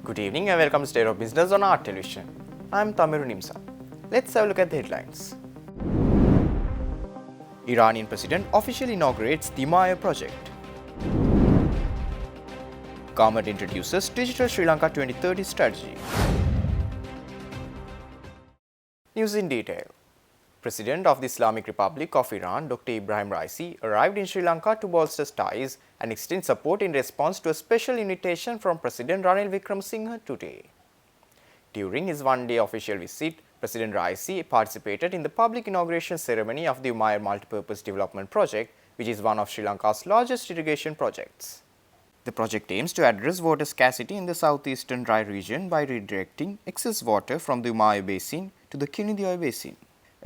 Good evening and welcome to State of Business on Art Television. I am Tamiru Nimsa. Let's have a look at the headlines. Iranian president officially inaugurates the Maya project. Government introduces Digital Sri Lanka 2030 strategy. News in detail. President of the Islamic Republic of Iran, Dr. Ibrahim Raisi, arrived in Sri Lanka to bolster ties and extend support in response to a special invitation from President Ranil Wickremesinghe today. During his one-day official visit, President Raisi participated in the public inauguration ceremony of the Umayyad Multipurpose Development Project, which is one of Sri Lanka's largest irrigation projects. The project aims to address water scarcity in the southeastern dry region by redirecting excess water from the Umayyad Basin to the Kinidioy Basin.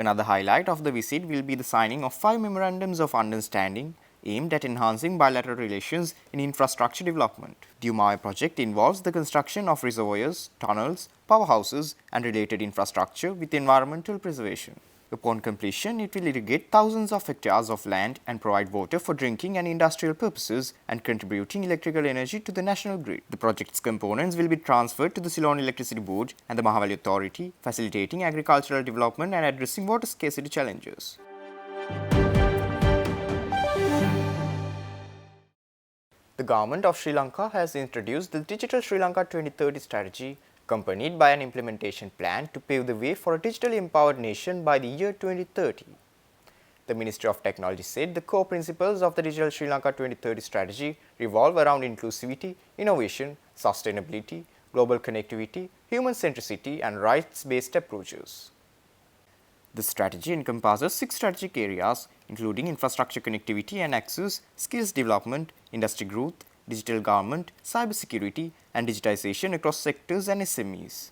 Another highlight of the visit will be the signing of 5 memorandums of understanding aimed at enhancing bilateral relations in infrastructure development. The Umayyad project involves the construction of reservoirs, tunnels, powerhouses and related infrastructure with environmental preservation. Upon completion, it will irrigate thousands of hectares of land and provide water for drinking and industrial purposes and contributing electrical energy to the national grid. The project's components will be transferred to the Ceylon Electricity Board and the Mahawali Authority, facilitating agricultural development and addressing water scarcity challenges. The government of Sri Lanka has introduced the Digital Sri Lanka 2030 strategy, accompanied by an implementation plan to pave the way for a digitally empowered nation by the year 2030. The Ministry of Technology said the core principles of the Digital Sri Lanka 2030 strategy revolve around inclusivity, innovation, sustainability, global connectivity, human centricity, and rights-based approaches. The strategy encompasses 6 strategic areas, including infrastructure connectivity and access, skills development, industry growth, digital government, cybersecurity, and digitization across sectors and SMEs.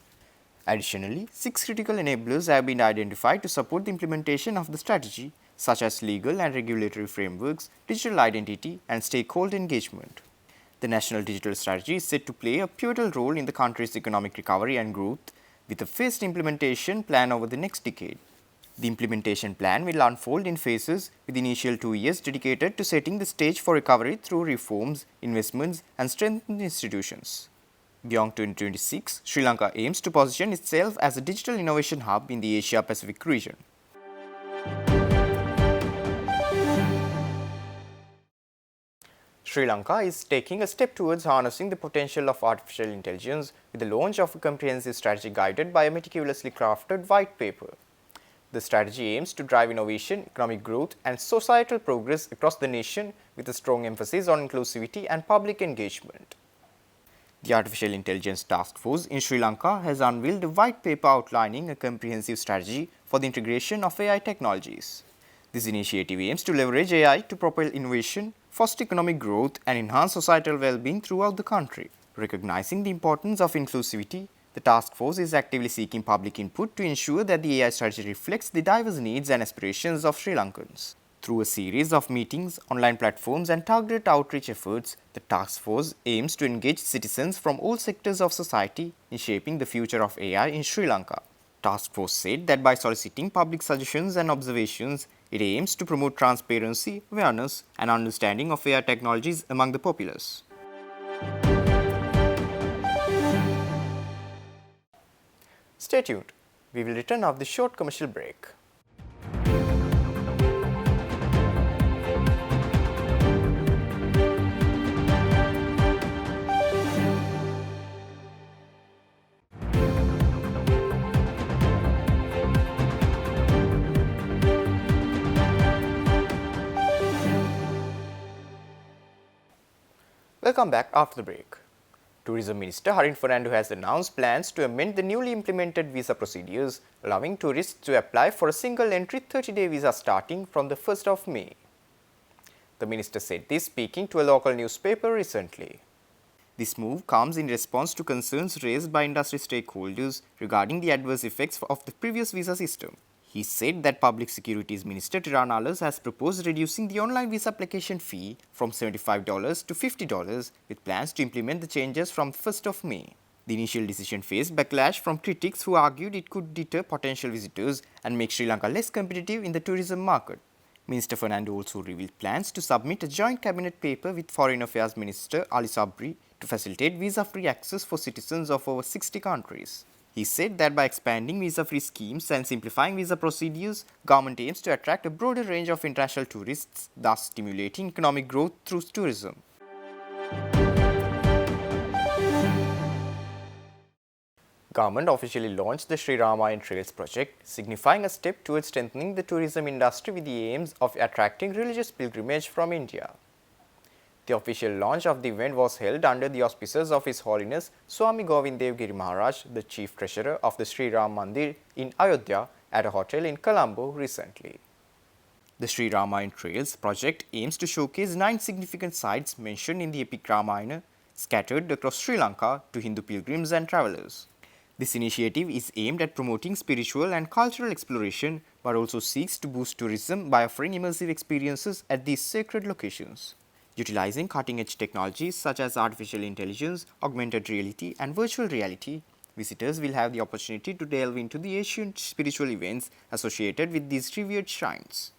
Additionally, 6 critical enablers have been identified to support the implementation of the strategy, such as legal and regulatory frameworks, digital identity, and stakeholder engagement. The National Digital Strategy is set to play a pivotal role in the country's economic recovery and growth, with a phased implementation plan over the next decade. The implementation plan will unfold in phases, with the initial 2 years dedicated to setting the stage for recovery through reforms, investments, and strengthened institutions. Beyond 2026, Sri Lanka aims to position itself as a digital innovation hub in the Asia-Pacific region. Sri Lanka is taking a step towards harnessing the potential of artificial intelligence with the launch of a comprehensive strategy guided by a meticulously crafted white paper. The strategy aims to drive innovation, economic growth, and societal progress across the nation with a strong emphasis on inclusivity and public engagement. The Artificial Intelligence Task Force in Sri Lanka has unveiled a white paper outlining a comprehensive strategy for the integration of AI technologies. This initiative aims to leverage AI to propel innovation, foster economic growth, and enhance societal well-being throughout the country. Recognizing the importance of inclusivity, the task force is actively seeking public input to ensure that the AI strategy reflects the diverse needs and aspirations of Sri Lankans. Through a series of meetings, online platforms, and targeted outreach efforts, the task force aims to engage citizens from all sectors of society in shaping the future of AI in Sri Lanka. Task force said that by soliciting public suggestions and observations, it aims to promote transparency, awareness, and understanding of AI technologies among the populace. Stay tuned. We will return after the short commercial break. Welcome back after the break. Tourism Minister Harin Fernando has announced plans to amend the newly implemented visa procedures, allowing tourists to apply for a single-entry 30-day visa starting from the 1st of May. The minister said this speaking to a local newspaper recently. This move comes in response to concerns raised by industry stakeholders regarding the adverse effects of the previous visa system. He said that Public Securities Minister Tirana Alas has proposed reducing the online visa application fee from $75 to $50 with plans to implement the changes from 1st of May. The initial decision faced backlash from critics who argued it could deter potential visitors and make Sri Lanka less competitive in the tourism market. Minister Fernando also revealed plans to submit a joint cabinet paper with Foreign Affairs Minister Ali Sabri to facilitate visa-free access for citizens of over 60 countries. He said that by expanding visa-free schemes and simplifying visa procedures, government aims to attract a broader range of international tourists, thus stimulating economic growth through tourism. Government officially launched the Sri Ramayana Trails project, signifying a step towards strengthening the tourism industry with the aims of attracting religious pilgrimage from India. The official launch of the event was held under the auspices of His Holiness Swami Govind Dev Giri Maharaj, the Chief Treasurer of the Sri Ram Mandir in Ayodhya, at a hotel in Colombo recently. The Sri Ramayana Trails project aims to showcase 9 significant sites mentioned in the epic Ramayana, scattered across Sri Lanka to Hindu pilgrims and travellers. This initiative is aimed at promoting spiritual and cultural exploration, but also seeks to boost tourism by offering immersive experiences at these sacred locations. Utilizing cutting-edge technologies such as artificial intelligence, augmented reality, and virtual reality, visitors will have the opportunity to delve into the ancient spiritual events associated with these revered shrines.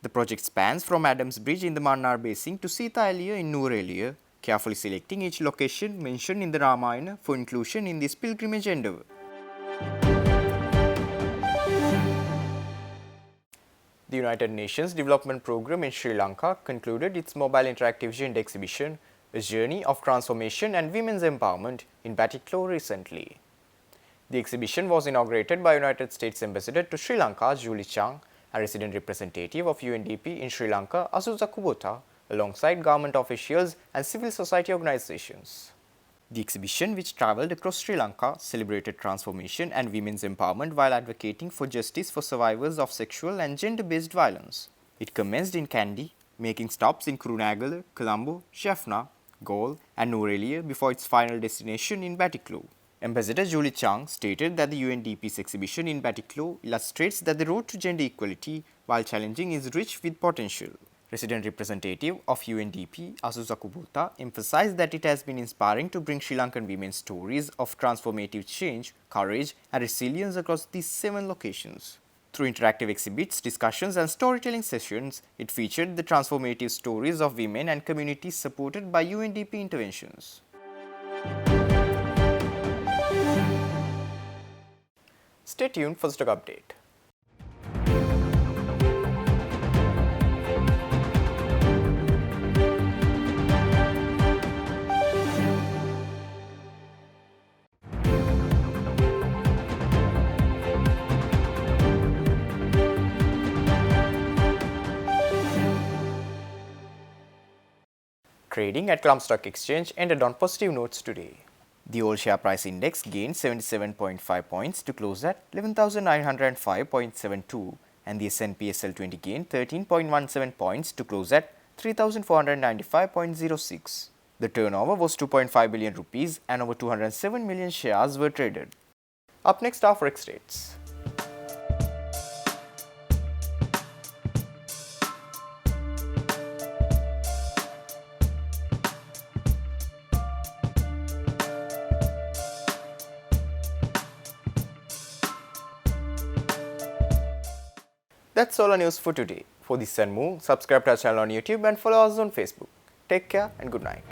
The project spans from Adams Bridge in the Mannar Basin to Sita Elia in Noor Elia, carefully selecting each location mentioned in the Ramayana for inclusion in this pilgrimage endeavour. The United Nations Development Programme in Sri Lanka concluded its mobile interactive agenda exhibition, A Journey of Transformation and Women's Empowerment, in Batticaloa recently. The exhibition was inaugurated by United States Ambassador to Sri Lanka, Julie Chang, a resident representative of UNDP in Sri Lanka, Azusa Kubota, alongside government officials and civil society organizations. The exhibition, which travelled across Sri Lanka, celebrated transformation and women's empowerment while advocating for justice for survivors of sexual and gender-based violence. It commenced in Kandy, making stops in Kurunegala, Colombo, Jaffna, Galle and Noor Elia before its final destination in Batticaloa. Ambassador Julie Chang stated that the UNDP's exhibition in Batticaloa illustrates that the road to gender equality, while challenging, is rich with potential. Resident representative of UNDP, Azusa Kubota, emphasized that it has been inspiring to bring Sri Lankan women's stories of transformative change, courage and resilience across these 7 locations. Through interactive exhibits, discussions and storytelling sessions, it featured the transformative stories of women and communities supported by UNDP interventions. Stay tuned for stock update. Trading at Colombo Stock Exchange ended on positive notes today. The All Share Price Index gained 77.5 points to close at 11,905.72 and the S&P SL20 gained 13.17 points to close at 3,495.06. The turnover was 2.5 billion rupees and over 207 million shares were traded. Up next are forex rates. That's all our news for today. For this and more, subscribe to our channel on YouTube and follow us on Facebook. Take care and good night.